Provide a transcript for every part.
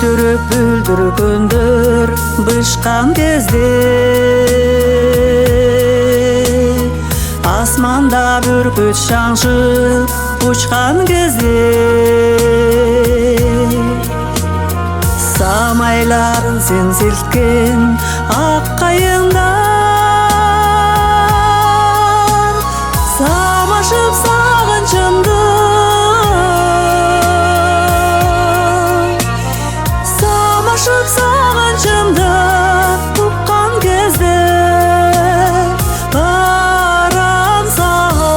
Kүйдіріп бүлдіргендер бышқан кезде, асманда бүркіт шаңшып ұшқан кезде, самайларын сен селткен ақ қайыңдар самашып сағынышымды, самашып сағынышымды ұққан кезде барам саған.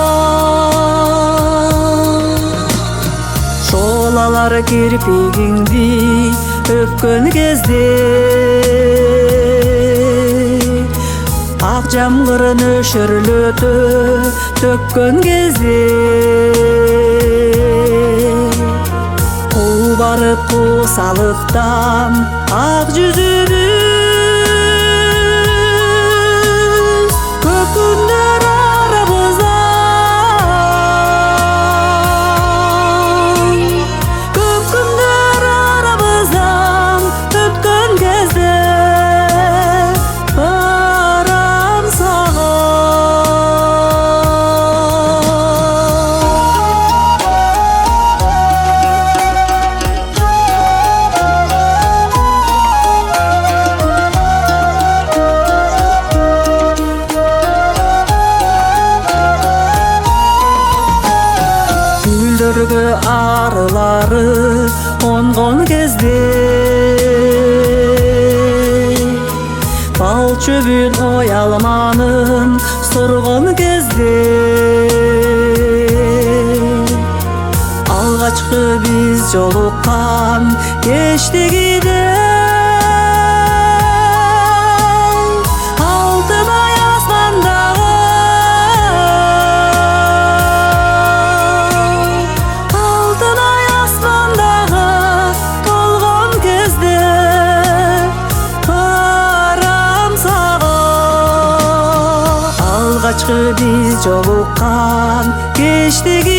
Жолалар кирпигиңди өпкөн кезде, ақ жамғыр нөшірлөтө төккөн кезде, қу барып қусалықтан ақ жүзіміз көп күндер арабыздан, көп күндер арабыздан өткен кезде барам саған. Гүлдөргө арылары оңгон кезде, бал чөбүн оялманын соргон кезде, алгачкы биз жолуккан кечтигиде алтын ай асмандагы, алтын ай асмандагы толгон кезде барам саған. Алгачкы биз жолуккан кечтиги